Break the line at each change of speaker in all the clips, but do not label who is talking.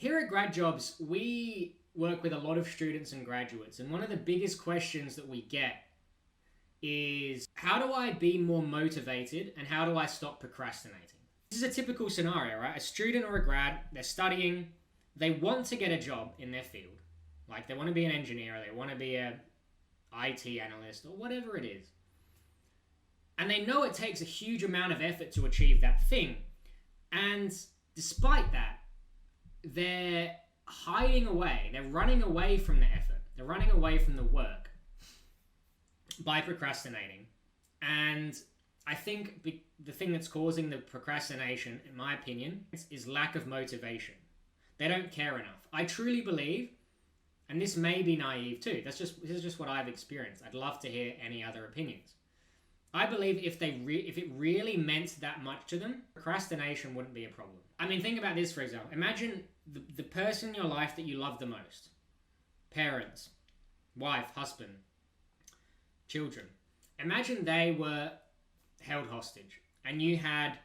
Here at Grad Jobs, we work with a lot of students and graduates, and one of the biggest questions that we get is, how do I be more motivated and how do I stop procrastinating? This is a typical scenario, right? A student or a grad, they're studying, they want to get a job in their field. Like they want to be an engineer, or they want to be a IT analyst, or whatever it is. And they know it takes a huge amount of effort to achieve that thing. And despite that, they're hiding away. They're running away from the effort. They're running away from the work by procrastinating. And I think the thing that's causing the procrastination, in my opinion, is lack of motivation. They don't care enough. I truly believe, and this may be naive too, this is just what I've experienced. I'd love to hear any other opinions. I believe if it really meant that much to them, procrastination wouldn't be a problem. I mean, think about this, for example. Imagine the person in your life that you love the most. Parents, wife, husband, children. Imagine they were held hostage and you had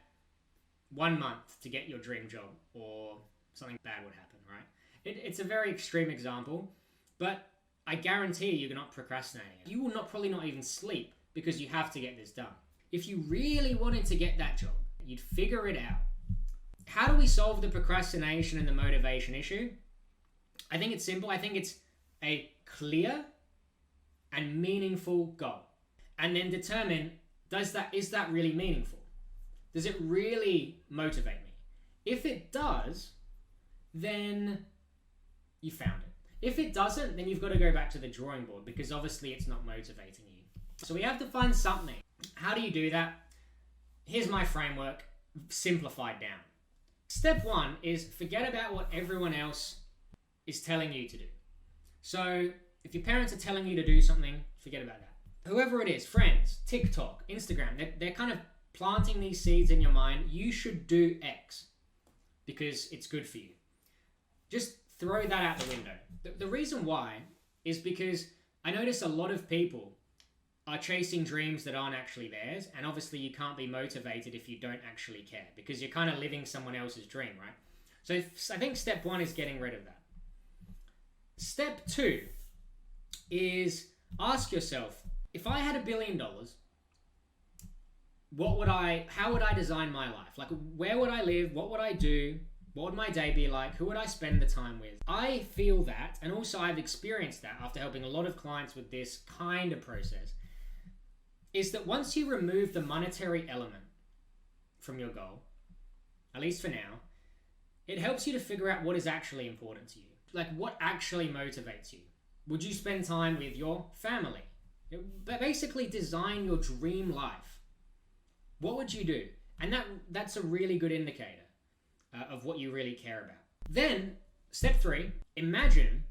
1 month to get your dream job, or something bad would happen, right? It's a very extreme example, but I guarantee you're not procrastinating. You will probably not even sleep because you have to get this done. If you really wanted to get that job, you'd figure it out. How do we solve the procrastination and the motivation issue? I think it's simple. I think it's a clear and meaningful goal. And then determine, is that really meaningful? Does it really motivate me? If it does, then you found it. If it doesn't, then you've got to go back to the drawing board, because obviously it's not motivating you. So we have to find something. How do you do that? Here's my framework, simplified down. Step 1 is forget about what everyone else is telling you to do. So if your parents are telling you to do something, forget about that. Whoever it is, friends, TikTok, Instagram, they're kind of planting these seeds in your mind. You should do X because it's good for you. Just throw that out the window. The reason why is because I notice a lot of people are chasing dreams that aren't actually theirs, and obviously you can't be motivated if you don't actually care, because you're kind of living someone else's dream, right? So I think step 1 is getting rid of that. Step 2 is ask yourself, if I had $1 billion, how would I design my life? Like, where would I live? What would I do? What would my day be like? Who would I spend the time with? I feel that, and also I've experienced that after helping a lot of clients with this kind of process, is that once you remove the monetary element from your goal, at least for now, it helps you to figure out what is actually important to you. Like, what actually motivates you? Would you spend time with your family? Basically design your dream life. What would you do? And that's a really good indicator of what you really care about. Then, step 3, imagine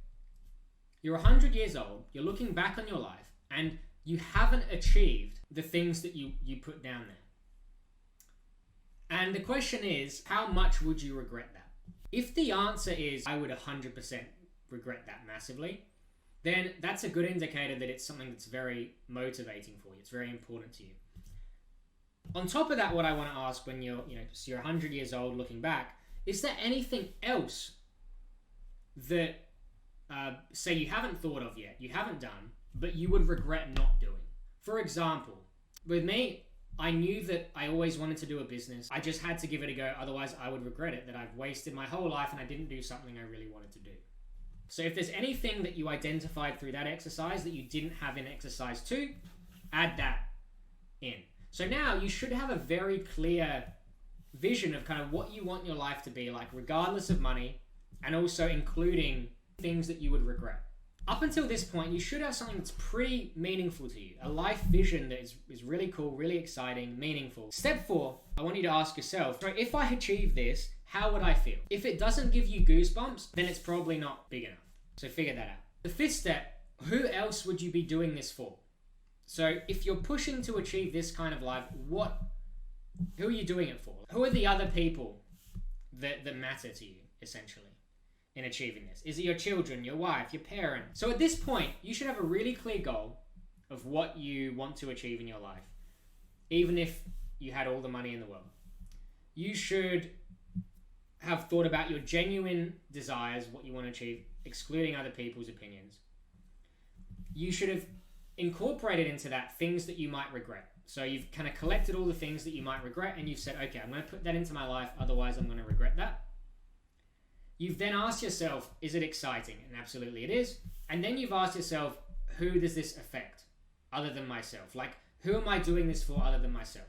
you're 100 years old, you're looking back on your life, and you haven't achieved the things that you put down there. And the question is, how much would you regret that? If the answer is, I would 100% regret that massively, then that's a good indicator that it's something that's very motivating for you. It's very important to you. On top of that, what I want to ask when you're 100 years old looking back, is there anything else that, say you haven't thought of yet, you haven't done, but you would regret not doing? For example, with me, I knew that I always wanted to do a business. I just had to give it a go, otherwise I would regret it, that I've wasted my whole life and I didn't do something I really wanted to do. So if there's anything that you identified through that exercise that you didn't have in exercise 2, add that in. So now you should have a very clear vision of kind of what you want your life to be like, regardless of money, and also including things that you would regret. Up until this point, you should have something that's pretty meaningful to you. A life vision that is really cool, really exciting, meaningful. Step 4, I want you to ask yourself, so if I achieve this, how would I feel? If it doesn't give you goosebumps, then it's probably not big enough. So figure that out. The 5th step, who else would you be doing this for? So if you're pushing to achieve this kind of life, who are you doing it for? Who are the other people that matter to you, essentially, in achieving this? Is it your children, your wife, your parents? So at this point, you should have a really clear goal of what you want to achieve in your life, even if you had all the money in the world. You should have thought about your genuine desires, what you want to achieve, excluding other people's opinions, you should have incorporated into that things that you might regret. So you've kind of collected all the things that you might regret, and you've said, okay, I'm going to put that into my life, otherwise I'm going to regret that. You've then asked yourself, is it exciting? And absolutely it is. And then you've asked yourself, who does this affect other than myself? Like, who am I doing this for other than myself?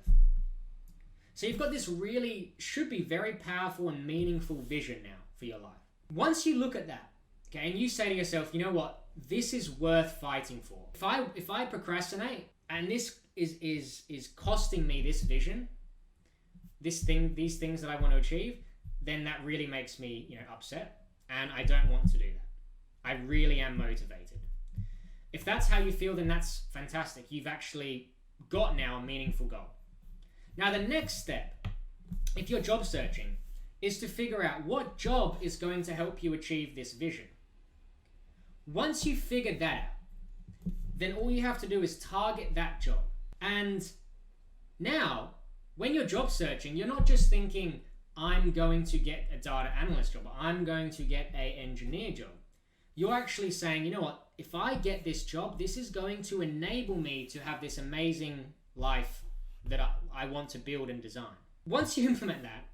So you've got this really, should be very powerful and meaningful vision now for your life. Once you look at that, okay, and you say to yourself, you know what, this is worth fighting for. If I procrastinate and this is costing me this vision, these things that I want to achieve, then that really makes me, upset, and I don't want to do that. I really am motivated. If that's how you feel, then that's fantastic. You've actually got now a meaningful goal. Now the next step, if you're job searching, is to figure out what job is going to help you achieve this vision. Once you've figured that out, then all you have to do is target that job. And now, when you're job searching, you're not just thinking, I'm going to get a data analyst job, or I'm going to get an engineer job. You're actually saying, you know what, if I get this job, this is going to enable me to have this amazing life that I want to build and design. Once you implement that,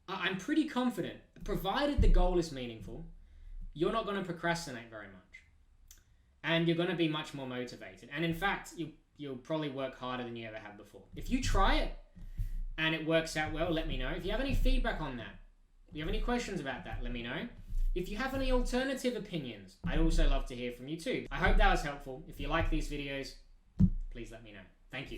I'm pretty confident, provided the goal is meaningful, you're not going to procrastinate very much. And you're going to be much more motivated. And in fact, you'll probably work harder than you ever have before. If you try it and it works out well, let me know. If you have any feedback on that, if you have any questions about that, let me know. If you have any alternative opinions, I'd also love to hear from you too. I hope that was helpful. If you like these videos, please let me know. Thank you.